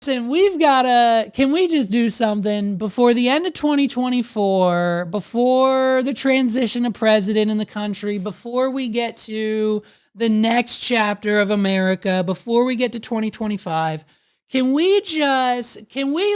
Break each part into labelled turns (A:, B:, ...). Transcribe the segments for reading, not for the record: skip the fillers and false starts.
A: Listen, can we just do something before the end of 2024, before the transition of president in the country, before we get to the next chapter of America, before we get to 2025, can we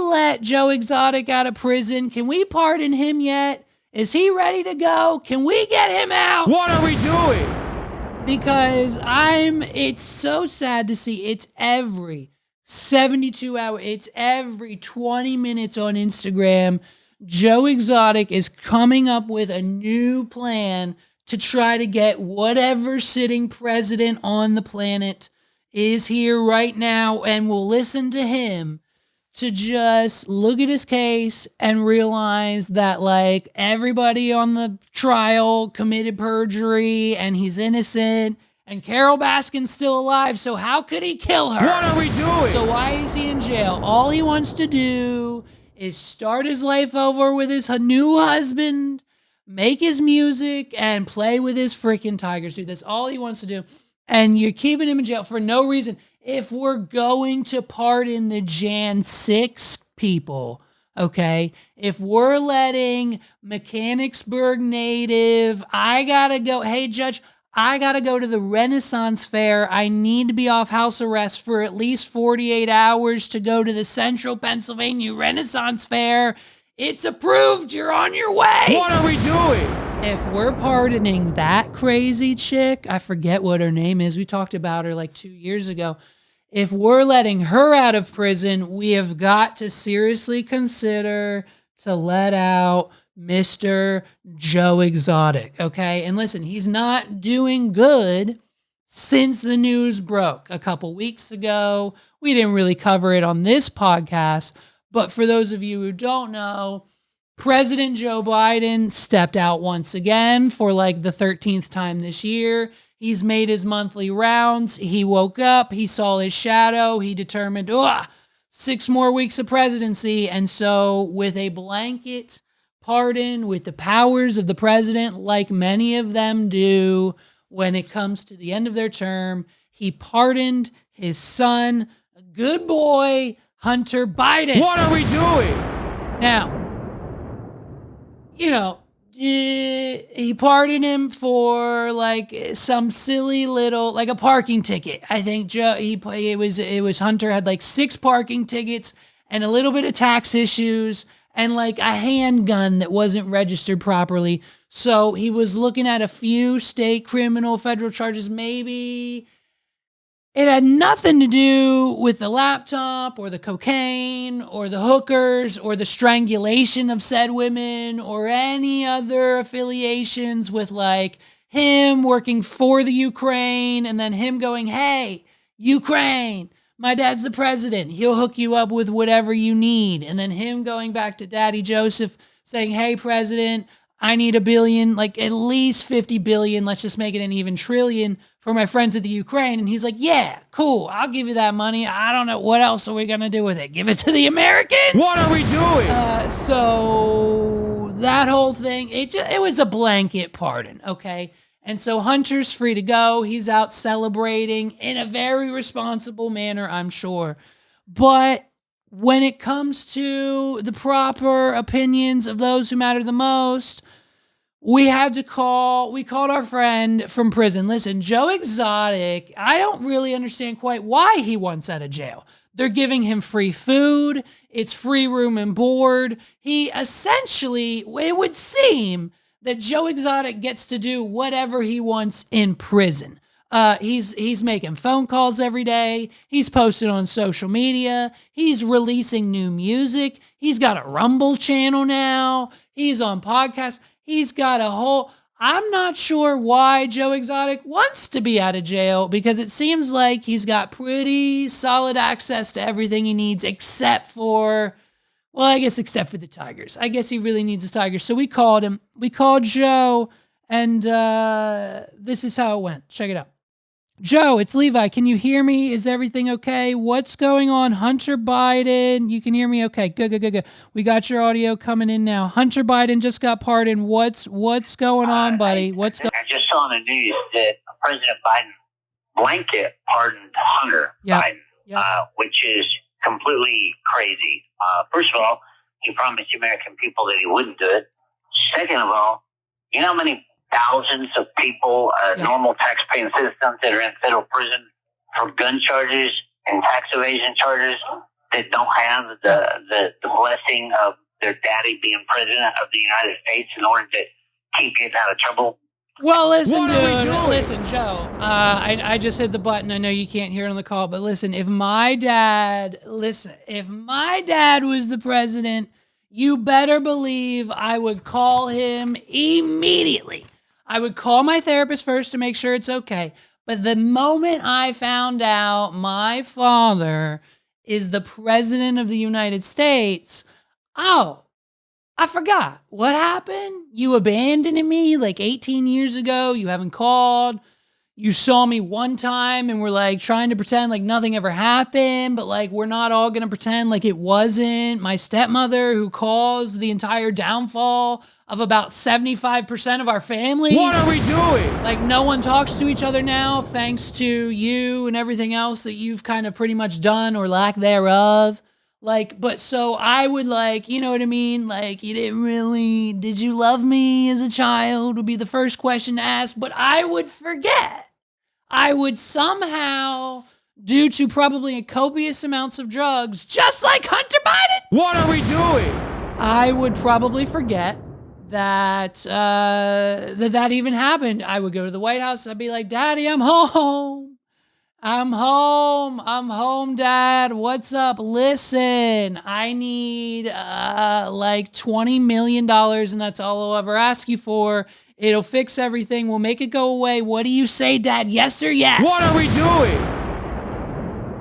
A: let Joe Exotic out of prison? Can we pardon him yet? Is he ready to go? Can we get him out?
B: What are we doing?
A: Because it's so sad to see. It's every 72 hours, it's every 20 minutes on Instagram. Joe Exotic is coming up with a new plan to try to get whatever sitting president on the planet is here right now and will listen to him to just look at his case and realize that, like, everybody on the trial committed perjury and he's innocent, and Carole Baskin's still alive, so how could he kill her?
B: What are we doing?
A: So why is he in jail? All he wants to do is start his life over with his new husband, make his music, and play with his freaking tiger suit. That's all he wants to do. And you're keeping him in jail for no reason. If we're going to pardon the Jan 6 people, okay, if we're letting Mechanicsburg native, hey, Judge, I gotta go to the Renaissance Fair. I need to be off house arrest for at least 48 hours to go to the Central Pennsylvania Renaissance Fair. It's approved. You're on your way.
B: What are we doing?
A: If we're pardoning that crazy chick, I forget what her name is. We talked about her like 2 years ago. If we're letting her out of prison, we have got to seriously consider to let out Mr. Joe Exotic, okay? And listen, he's not doing good since the news broke a couple weeks ago. We didn't really cover it on this podcast, but for those of you who don't know, President Joe Biden stepped out once again for like the 13th time this year. He's made his monthly rounds. He woke up, he saw his shadow, he determined, 6 more weeks of presidency. And so with a blanket pardon, with the powers of the president, like many of them do when it comes to the end of their term, he pardoned his son, good boy, Hunter Biden.
B: What are we doing?
A: Now, he pardoned him for like some silly little, like a parking ticket. I think it was Hunter had like 6 parking tickets and a little bit of tax issues and like a handgun that wasn't registered properly. So he was looking at a few state criminal federal charges. Maybe it had nothing to do with the laptop or the cocaine or the hookers or the strangulation of said women or any other affiliations with like him working for the Ukraine and then him going, hey, Ukraine, my dad's the president. He'll hook you up with whatever you need. And then him going back to Daddy Joseph saying, hey, president, I need $1 billion, like at least 50 billion. Let's just make it an even trillion for my friends at the Ukraine. And he's like, yeah, cool. I'll give you that money. I don't know. What else are we going to do with it? Give it to the Americans?
B: What are we doing?
A: So that whole thing, it was a blanket pardon. Okay. And so Hunter's free to go. He's out celebrating in a very responsible manner, I'm sure. But when it comes to the proper opinions of those who matter the most, we called our friend from prison. Listen, Joe Exotic, I don't really understand quite why he wants out of jail. They're giving him free food. It's free room and board. He essentially, it would seem that Joe Exotic gets to do whatever he wants in prison. He's making phone calls every day. He's posting on social media. He's releasing new music. He's got a Rumble channel now. He's on podcasts. He's got I'm not sure why Joe Exotic wants to be out of jail because it seems like he's got pretty solid access to everything he needs except for the Tigers. I guess he really needs his Tigers. So we called him. We called Joe, and this is how it went. Check it out. Joe, it's Levi. Can you hear me? Is everything okay? What's going on? Hunter Biden. You can hear me? Okay, good. We got your audio coming in now. Hunter Biden just got pardoned. What's going on, buddy?
C: I just saw on the news that President Biden blanket pardoned Hunter Biden, which is completely crazy. First of all, he promised the American people that he wouldn't do it. Second of all, you know how many thousands of people, normal tax-paying citizens that are in federal prison for gun charges and tax evasion charges that don't have the blessing of their daddy being president of the United States in order to keep getting out of trouble?
A: Well, listen,
B: What are we
A: dude.
B: doing?
A: Listen, Joe. I just hit the button. I know you can't hear it on the call, but listen. If my dad was the president, you better believe I would call him immediately. I would call my therapist first to make sure it's okay. But the moment I found out my father is the president of the United States, oh, I forgot. What happened? You abandoned me like 18 years ago. You haven't called. You saw me one time and we're like trying to pretend like nothing ever happened, but like we're not all going to pretend like it wasn't my stepmother who caused the entire downfall of about 75% of our family.
B: What are we doing?
A: Like no one talks to each other now thanks to you and everything else that you've kind of pretty much done or lack thereof. Like, but so I would like, you know what I mean? Like, you didn't really, did you love me as a child would be the first question to ask, but I would forget. I would somehow, due to probably copious amounts of drugs, just like Hunter Biden.
B: What are we doing?
A: I would probably forget that that even happened. I would go to the White House. I'd be like, Daddy, I'm home. I'm home, Dad. What's up? Listen, I need like $20 million and that's all I'll ever ask you for. It'll fix everything. We'll make it go away. What do you say, Dad? Yes or yes?
B: What are we doing?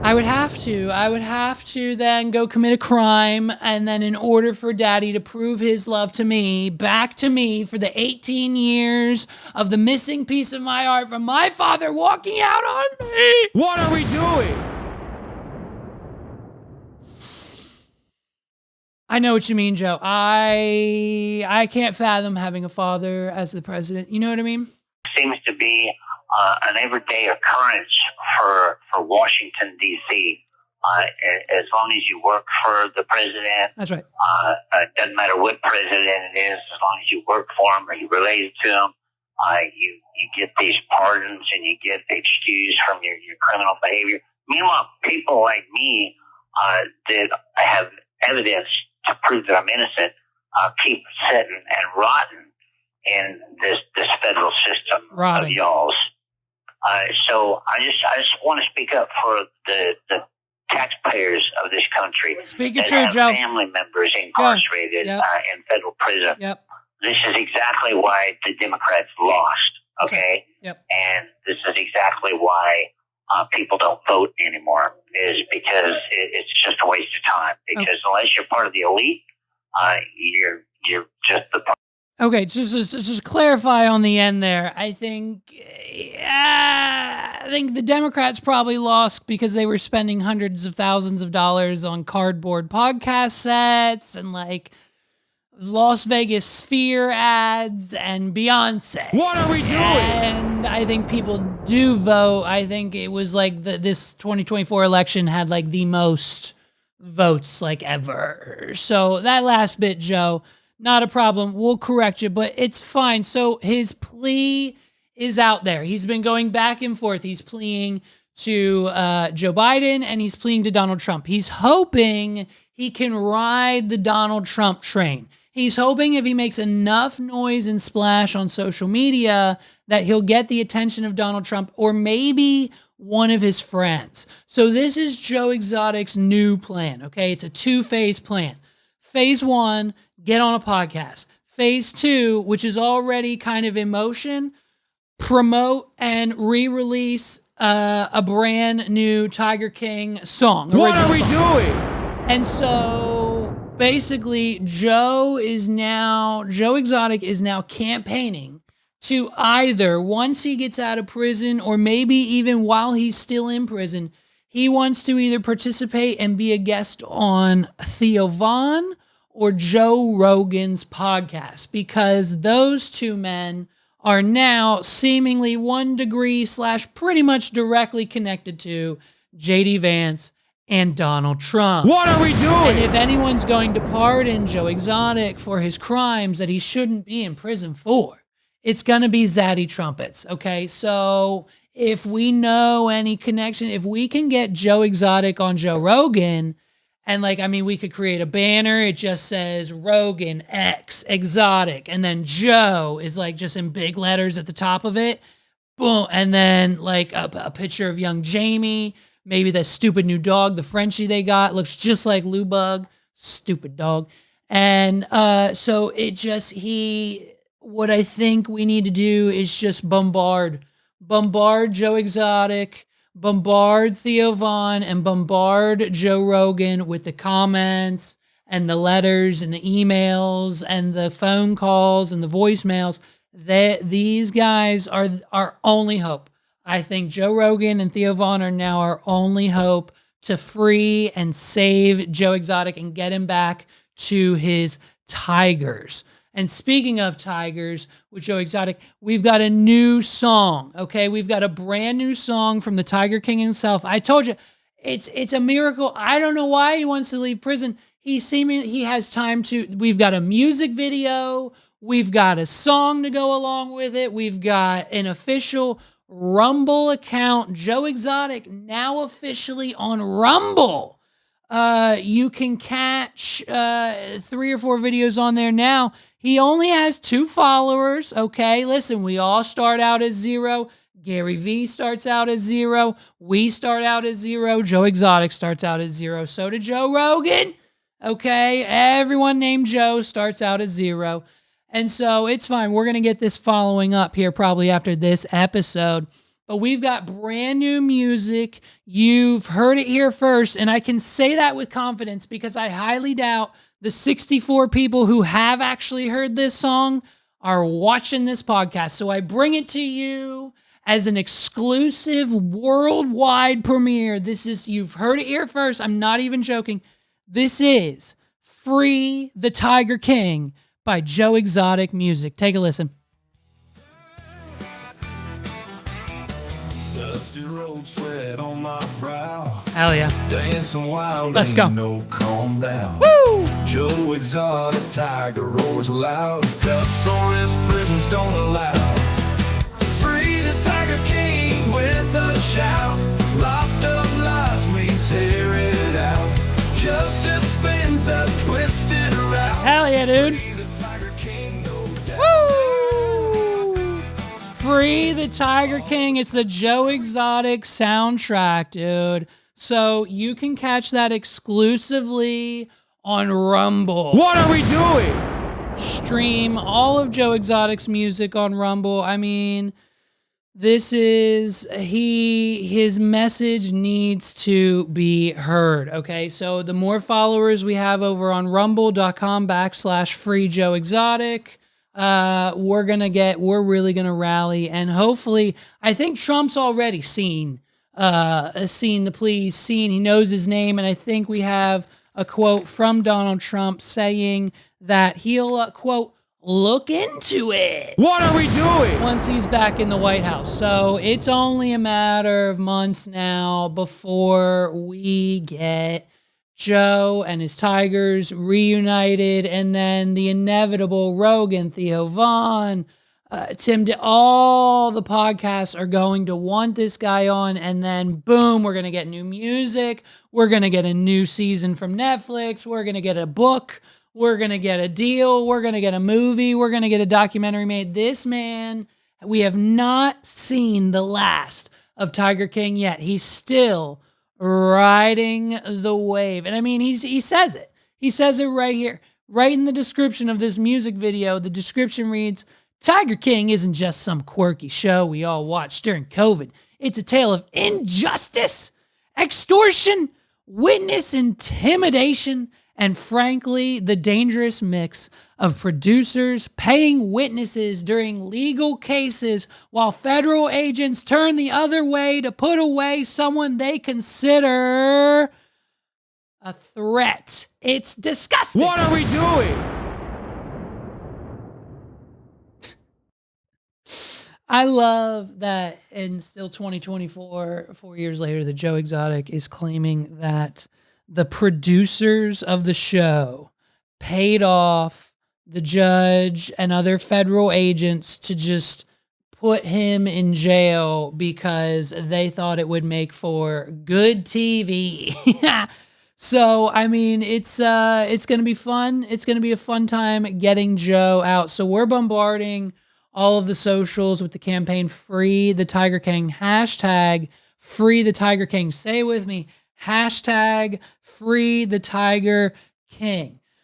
A: I would have to then go commit a crime, and then in order for Daddy to prove his love to me, back to me for the 18 years of the missing piece of my heart from my father walking out on me.
B: What are we doing?
A: I know what you mean, Joe. I can't fathom having a father as the president. You know what I mean?
C: Seems to be an everyday occurrence for Washington, D.C. As long as you work for the president.
A: That's right.
C: It doesn't matter what president it is, as long as you work for him or you related to him, you get these pardons and you get excused from your criminal behavior. Meanwhile, people like me that have evidence to prove that I'm innocent keep sitting and rotting in this federal system of y'all's. So I just want to speak up for the taxpayers of this country.
A: Speak it
C: that
A: true,
C: have
A: Joe.
C: family members incarcerated in federal prison.
A: Yep.
C: This is exactly why the Democrats lost. Okay.
A: Yep.
C: And this is exactly why people don't vote anymore. Is because it's just a waste of time. Because unless you're part of the elite, you're just the.
A: Okay, just clarify on the end there. I think the Democrats probably lost because they were spending hundreds of thousands of dollars on cardboard podcast sets and like Las Vegas Sphere ads and Beyonce.
B: What are we doing?
A: And I think people do vote. I think it was like this 2024 election had like the most votes like ever. So that last bit, Joe, not a problem. We'll correct you, but it's fine. So his plea is out there. He's been going back and forth. He's pleading to Joe Biden and he's pleading to Donald Trump. He's hoping he can ride the Donald Trump train. He's hoping if he makes enough noise and splash on social media that he'll get the attention of Donald Trump or maybe one of his friends. So this is Joe Exotic's new plan, okay? It's a two-phase plan. Phase one, get on a podcast. Phase two, which is already kind of in motion, promote and re-release a brand new Tiger King song.
B: What are we doing?
A: And so basically, Joe Exotic is now campaigning to either, once he gets out of prison or maybe even while he's still in prison, he wants to either participate and be a guest on Theo Von or Joe Rogan's podcast, because those two men are now seemingly 1 degree / pretty much directly connected to JD Vance and Donald Trump.
B: What are we doing?
A: And if anyone's going to pardon Joe Exotic for his crimes that he shouldn't be in prison for, it's going to be Zaddy Trumpets, okay? So if we know any connection, if we can get Joe Exotic on Joe Rogan, and we could create a banner. It just says Rogan X Exotic, and then Joe is just in big letters at the top of it. Boom. And then a picture of young Jamie, maybe that stupid new dog, the Frenchie they got, looks just like Lou Bug. Stupid dog. And so what I think we need to do is just bombard Joe Exotic, bombard Theo Von, and bombard Joe Rogan with the comments and the letters and the emails and the phone calls and the voicemails. These guys are our only hope. I think Joe Rogan and Theo Von are now our only hope to free and save Joe Exotic and get him back to his tigers. And speaking of tigers with Joe Exotic, we've got a new song, okay? We've got a brand new song from the Tiger King himself. I told you, it's a miracle. I don't know why he wants to leave prison. He has time to. We've got a music video. We've got a song to go along with it. We've got an official Rumble account. Joe Exotic now officially on Rumble. You can catch 3 or 4 videos on there now. He only has 2 followers, okay? Listen, we all start out as 0. Gary V starts out as 0. We start out as 0. Joe Exotic starts out as 0. So did Joe Rogan, okay? Everyone named Joe starts out as 0. And so it's fine. We're going to get this following up here probably after this episode. But we've got brand new music. You've heard it here first. And I can say that with confidence because I highly doubt the 64 people who have actually heard this song are watching this podcast. So I bring it to you as an exclusive worldwide premiere. You've heard it here first. I'm not even joking. This is Free the Tiger King by Joe Exotic Music. Take a listen.
D: Dusty road sweat on my brow.
A: Hell yeah.
D: Dancing wild.
A: Let's go.
D: No calm down.
A: Woo!
D: Joe Exotic, tiger roars loud. Customer's prisons don't allow. Free the Tiger King with a shout. Locked up lives, we tear it out. Justice spins a twisted route.
A: Hell yeah, dude.
D: Free the Tiger King, no doubt.
A: Woo! Free the Tiger King. It's the Joe Exotic soundtrack, dude. So you can catch that exclusively on Rumble.
B: What are we doing?
A: Stream all of Joe Exotic's music on Rumble. I mean, this is, his message needs to be heard, okay? So the more followers we have over on rumble.com/free Joe Exotic, we're really gonna rally, and hopefully, I think Trump's already seen the plea, he knows his name, and I think we have a quote from Donald Trump saying that he'll, quote, look into it.
B: What are we doing?
A: Once he's back in the White House. So it's only a matter of months now before we get Joe and his Tigers reunited, and then the inevitable Rogan, Theo Von, all the podcasts are going to want this guy on, and then boom, we're going to get new music. We're going to get a new season from Netflix. We're going to get a book. We're going to get a deal. We're going to get a movie. We're going to get a documentary made. This man, we have not seen the last of Tiger King yet. He's still riding the wave. And I mean, he says it. He says it right here, right in the description of this music video. The description reads, Tiger King isn't just some quirky show we all watched during COVID. It's a tale of injustice, extortion, witness intimidation, and frankly, the dangerous mix of producers paying witnesses during legal cases while federal agents turn the other way to put away someone they consider a threat. It's disgusting.
B: What are we doing?
A: I love that in still 2024, 4 years later, that Joe Exotic is claiming that the producers of the show paid off the judge and other federal agents to just put him in jail because they thought it would make for good TV. So, I mean, it's going to be fun. It's going to be a fun time getting Joe out. So we're bombarding all of the socials with the campaign Free the Tiger King, hashtag Free the Tiger King. Say it with me, hashtag Free the Tiger King.